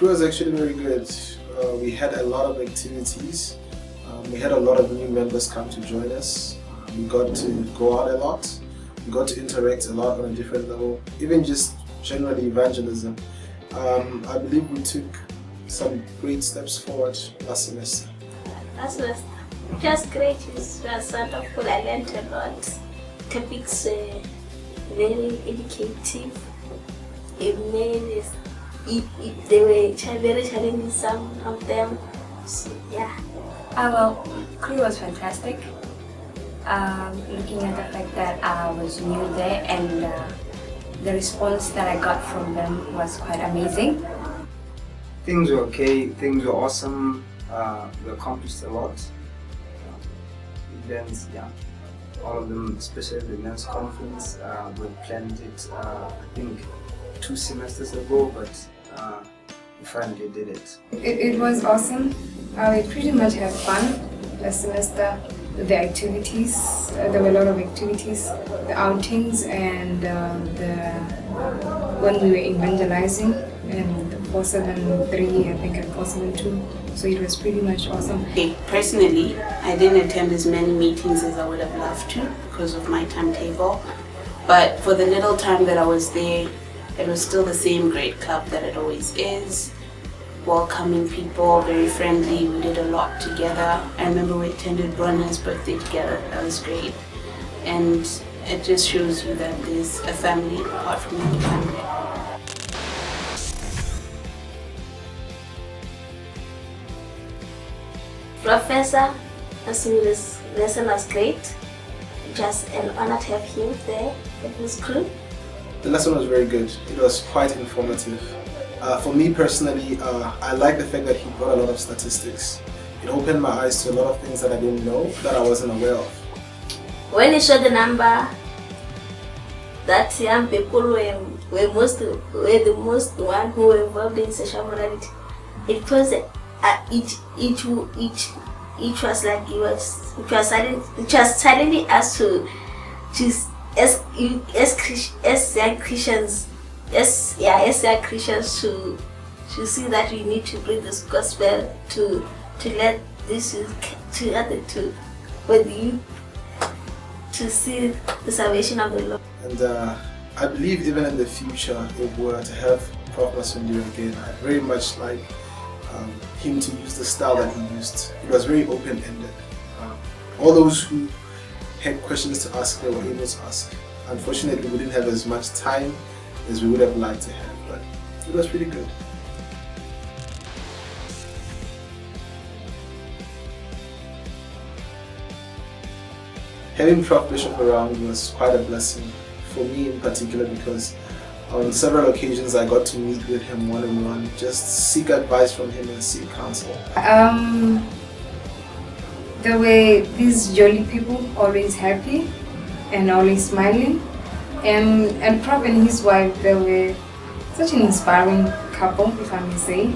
crew was actually very good. We had a lot of activities. We had a lot of new members come to join us. We got to go out a lot. We got to interact a lot on a different level, even just generally evangelism. I believe we took some great steps forward last semester. Last semester, it was great. It was wonderful. I learned a lot. Topics very educative. They were very challenging, some of them. So, yeah. Well, crew was fantastic. Looking at the fact that I was new there and the response that I got from them was quite amazing. Things were okay, things were awesome, we accomplished a lot. Events, yeah, all of them, especially the men's conference, we planned it, I think 2 semesters ago, but we finally did it. It was awesome. We pretty much had fun last semester. The activities, there were a lot of activities, the outings, and when we were evangelizing in 473, I think, and 472. So it was pretty much awesome. Personally, I didn't attend as many meetings as I would have loved to because of my timetable. But for the little time that I was there, it was still the same great club that it always is. Welcoming people, very friendly. We did a lot together. I remember we attended Bronna's birthday together. That was great. And it just shows you that there's a family apart from any family. Professor, Asumi's lesson was great. Just an honor to have him there at Botscru. The lesson was very good. It was quite informative. For me personally, I like the fact that he brought a lot of statistics. It opened my eyes to a lot of things that I didn't know, that I wasn't aware of. When he showed the number that young people were the most one who were involved in sexual morality, it was each was like it was suddenly us to as young Christians. As young Christians to see that we need to bring this gospel to let this with you to see the salvation of the Lord. And I believe even in the future, if we were to have Prof. Maun again, I'd very much like him to use the style that he used. It was very open-ended. All those who had questions to ask, they were able to ask. Unfortunately, we didn't have as much time as we would have liked to have, but it was pretty good. Having Prof. Bishop around was quite a blessing for me in particular, because on several occasions I got to meet with him one-on-one, just seek advice from him and seek counsel. The way these jolly people, always happy and always smiling. And Prof and his wife, they were such an inspiring couple, if I may say,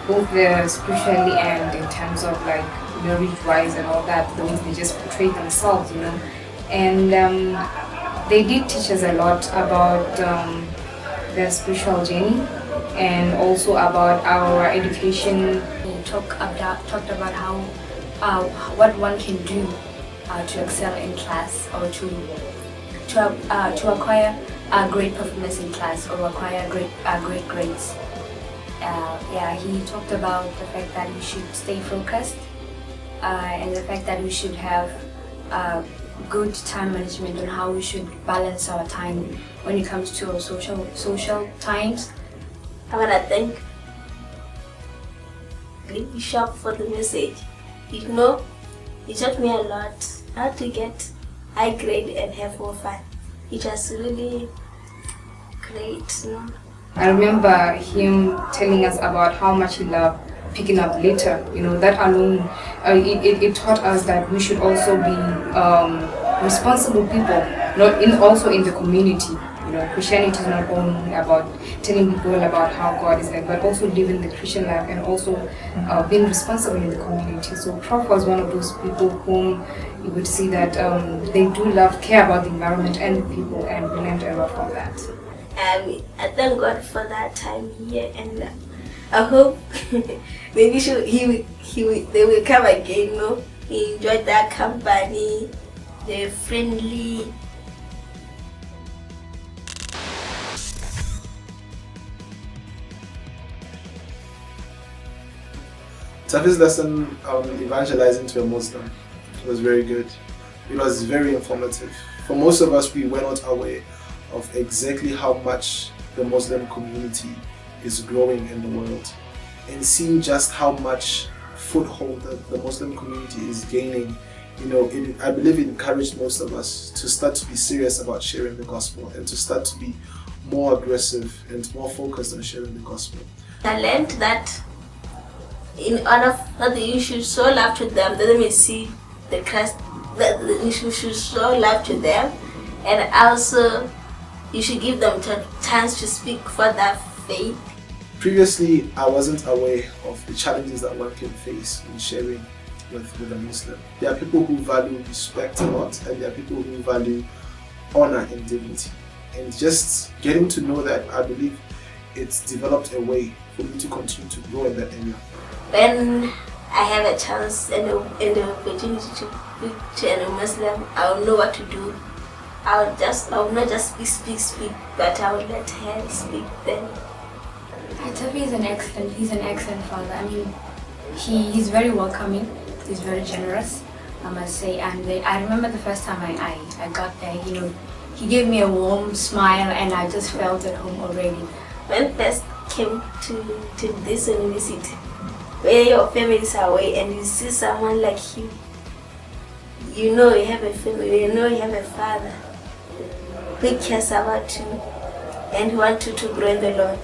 both spiritually and in terms of like marriage-wise and all that, the way they just portray themselves, you know. And they did teach us a lot about their spiritual journey and also about our education. We talked about how what one can do to excel in class or to acquire a great performance in class or acquire great grades. He talked about the fact that we should stay focused and the fact that we should have good time management on how we should balance our time when it comes to our social times. I want to thank Levi Shop for the message. You know, it taught me a lot how to get high grade and have more fun. It was really great. You know? I remember him telling us about how much he loved picking up litter. You know, that alone, it taught us that we should also be responsible people, also in the community. You know, Christianity is not only about telling people about how God is like, but also living the Christian life and also being responsible in the community. So Prof was one of those people whom you would see that they do care about the environment and the people, and we learned a lot from that. I thank God for that time here, and I hope maybe they will come again. No, he enjoyed that company. They're friendly. Tafi's lesson on evangelizing to a Muslim was very good. It was very informative. For most of us, we were not aware of exactly how much the Muslim community is growing in the world, and seeing just how much foothold the Muslim community is gaining. I believe it encouraged most of us to start to be serious about sharing the gospel and to start to be more aggressive and more focused on sharing the gospel. I learned that in order that you should show love to them, that they may see the Christ, that you should show love to them, and also you should give them a chance to speak for their faith. Previously, I wasn't aware of the challenges that one can face in sharing with a Muslim. There are people who value respect a lot, and there are people who value honor and dignity. And just getting to know that, I believe it's developed a way for me to continue to grow in that area. When I have a chance and the opportunity to speak to a Muslim, I will know what to do. I will not just speak, but I will let her speak then. Tafi is an excellent father. I mean, he's very welcoming, he's very generous, I must say. And I remember the first time I got there, he gave me a warm smile and I just felt at home already. When I first came to this university, where your families are away and you see someone like you, you have a family, you have a father who cares about you and who wants you to grow in the Lord.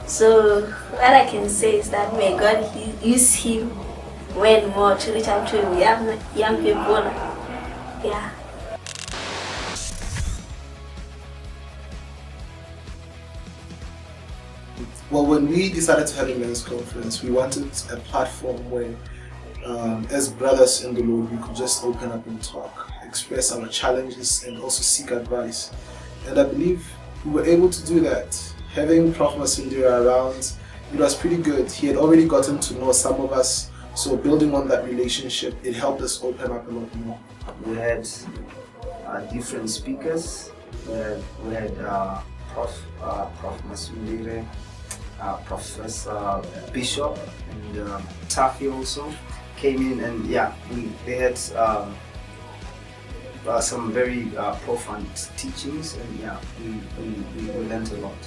So what I can say is that may God use him more and more to reach out to young people. Yeah. Well, when we decided to have a men's conference, we wanted a platform where, as brothers in the Lord, we could just open up and talk, express our challenges, and also seek advice. And I believe we were able to do that. Having Prof. Masindira around, it was pretty good. He had already gotten to know some of us, so building on that relationship, it helped us open up a lot more. We had different speakers. We had Prof. Masindira, Professor Bishop, and Tafi also came in, and they had some very profound teachings, and we learned a lot.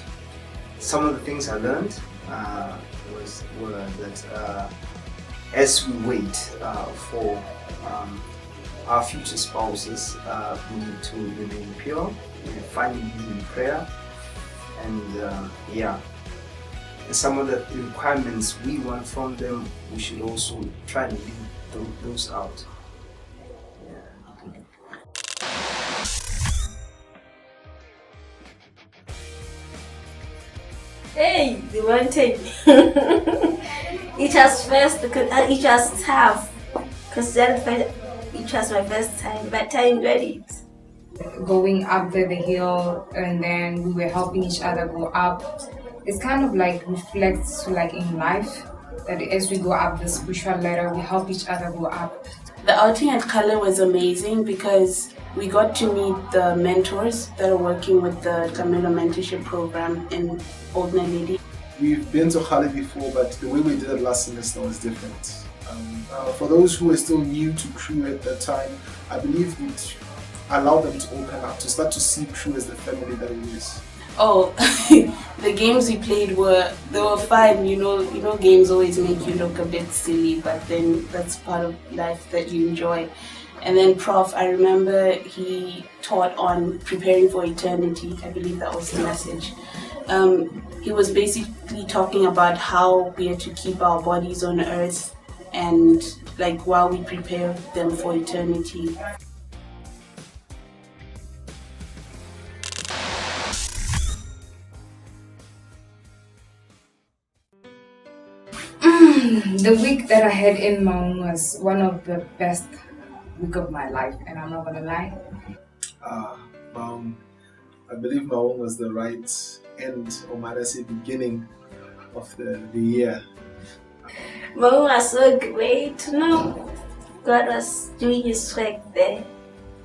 Some of the things I learned were that as we wait for our future spouses, we need to remain pure, find peace in prayer, and some of the requirements we want from them, we should also try to leave those out. Hey, the mountain. It was tough because it was my first time, but I enjoyed it. Going up the hill, and then we were helping each other go up. It's kind of like reflects like in life, that as we go up the spiritual ladder, we help each other go up. The outing at Kgale was amazing because we got to meet the mentors that are working with the Camilo mentorship program in Old Naledi. We've been to Kgale before, but the way we did it last semester was different. For those who were still new to crew at that time, I believe it allowed them to open up, to start to see crew as the family that it is. Oh, the games we played were fun. Games always make you look a bit silly, but then that's part of life that you enjoy. And then Prof, I remember he taught on preparing for eternity. I believe that was the message. He was basically talking about how we are to keep our bodies on earth and like while we prepare them for eternity. The week that I had in Maun was one of the best week of my life, and I'm not gonna lie. Maun I believe Maun was the right end, or might I say beginning, of the year. Maun was so great. No, God was doing His work there.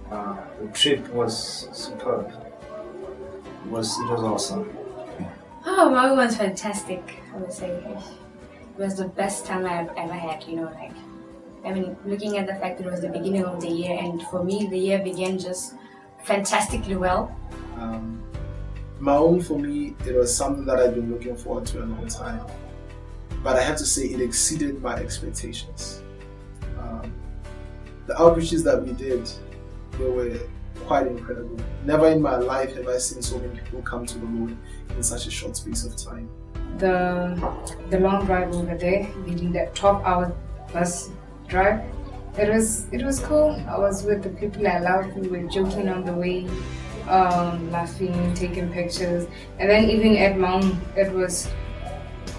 The trip was superb. It was awesome. Oh, Maun was fantastic, I would say. It was the best time I've ever had, looking at the fact that it was the beginning of the year, and for me, the year began just fantastically well. Maun, for me, it was something that I've been looking forward to a long time. But I have to say, it exceeded my expectations. The outreaches that we did, they were quite incredible. Never in my life have I seen so many people come to the Lord in such a short space of time. The long drive over there, leading that 12-hour bus drive, it was cool. I was with the people I love. We were joking on the way, laughing, taking pictures, and then even at Maun, it was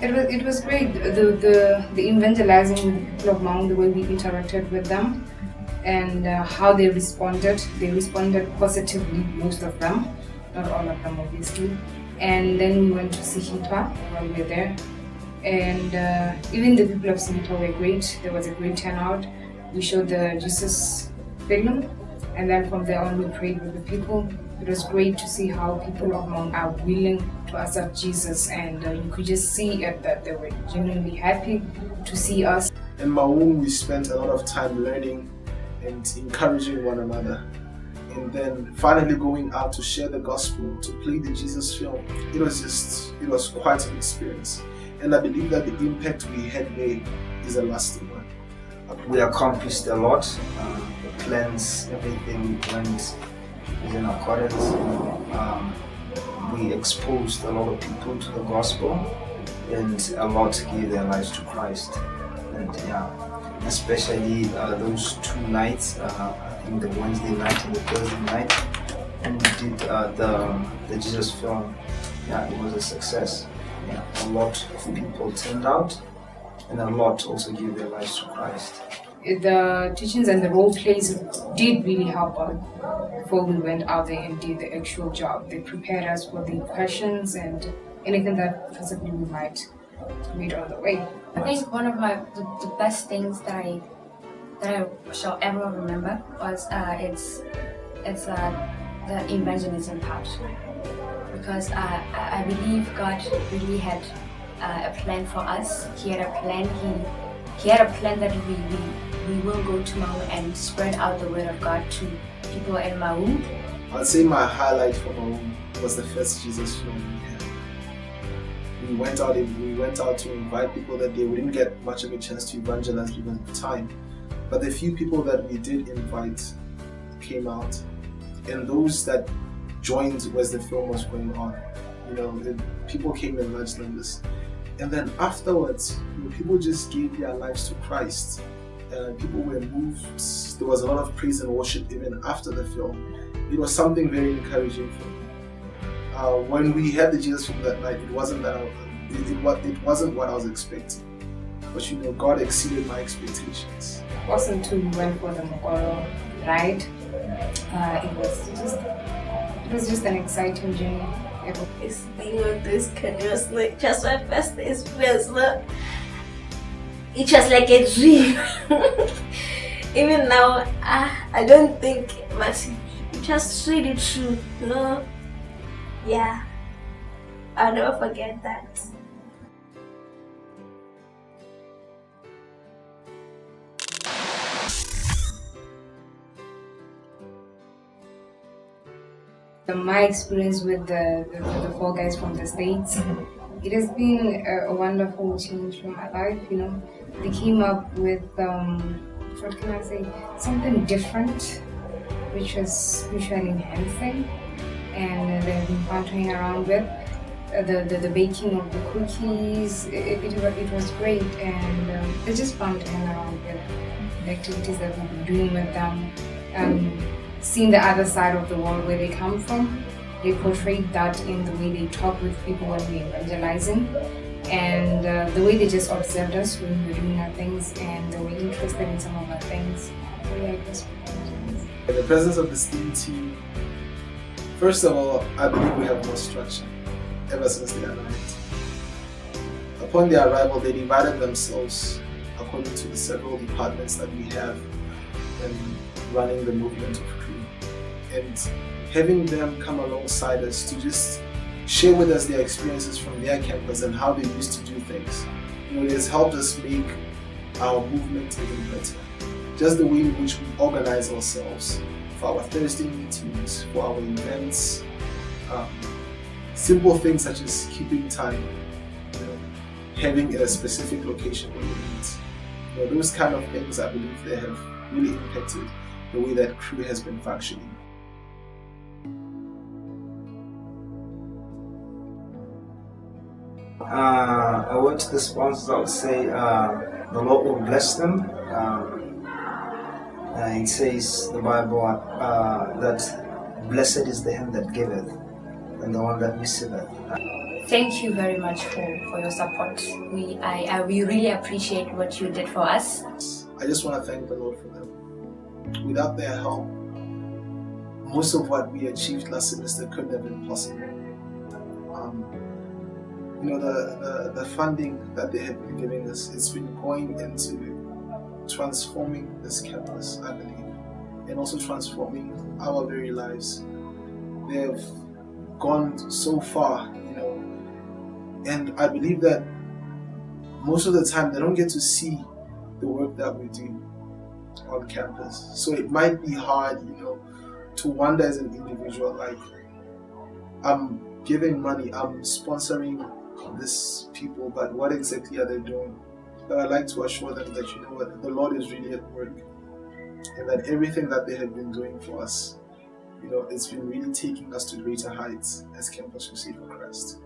great. The evangelizing with the people of Maun, the way we interacted with them, and how they responded. They responded positively, most of them, not all of them obviously. And then we went to Sihitwa while we were there, and even the people of Sihitwa were great. There was a great turnout. We showed the Jesus film, and then from there on we prayed with the people. It was great to see how people of Maun are willing to accept Jesus, and you could just see it that they were genuinely happy to see us. In Maun, we spent a lot of time learning and encouraging one another. And then finally going out to share the gospel, to play the Jesus film. It was quite an experience. And I believe that the impact we had made is a lasting one. We accomplished a lot. The plans, everything went in accordance. We exposed a lot of people to the gospel, and a lot gave their lives to Christ. And especially those 2 nights, I think the Wednesday night and the Thursday night, when we did the Jesus film. It was a success. A lot of people turned out, and a lot also gave their lives to Christ. The teachings and the role plays did really help us before we went out there and did the actual job. They prepared us for the questions and anything that possibly we might meet on the way. I think one of the best things that I shall ever remember was it's the evangelism part, because I believe God really had a plan for us. He had a plan. He had a plan that we will go to Maun and spread out the word of God to people in Maun. I'd say my highlight for Maun was the first Jesus film we had. We went out to invite people that they wouldn't get much of a chance to evangelize because of time. But the few people that we did invite came out, and those that joined as the film was going on, people came in large numbers. And then afterwards, people just gave their lives to Christ. People were moved. There was a lot of praise and worship even after the film. It was something very encouraging for me. When we had the Jesus film that night, it wasn't what I was expecting. But God exceeded my expectations. Awesome too. We went for the Mberego ride. It was just an exciting journey. It's being on this continuously. Just my first experience. It was like a dream. Even now, I don't think, but it was really true. I'll never forget that. My experience with the 4 guys from the States, it has been a wonderful change for my life. They came up with what can I say, something different, which was spiritually enhancing, and they've been partnering around with the baking of the cookies. It was great, and they just fun to hang around with the activities that we've been doing with them. Seeing the other side of the world where they come from, they portrayed that in the way they talk with people when we're evangelizing, and the way they just observed us when we were doing our things, and they were interested in some of our things. The presence of the Stint Team First of all, I believe we have more structure ever since they arrived. Upon their arrival, they divided themselves according to the several departments that we have in running the movement of Crew. And having them come alongside us to just share with us their experiences from their campus and how they used to do things. It has helped us make our movement even better. Just the way in which we organize ourselves for our Thursday meetings, for our events, simple things such as keeping time, having a specific location where we meet. Those kind of things, I believe they have really impacted the way that Crew has been functioning. A word to the sponsors, I would say the Lord will bless them. It says, the Bible, that blessed is the hand that giveth and the one that receiveth. Thank you very much for your support. We really appreciate what you did for us. I just want to thank the Lord for them. Without their help, most of what we achieved last semester couldn't have been possible. The funding that they have been giving us, it's been going into transforming this campus, I believe, and also transforming our very lives. They have gone so far, and I believe that most of the time they don't get to see the work that we do on campus. So it might be hard, to wonder as an individual, like, I'm giving money, I'm sponsoring these people, but what exactly are they doing? But I'd like to assure them that the Lord is really at work, and that everything that they have been doing for us, it's been really taking us to greater heights as Campus Crusade for Christ.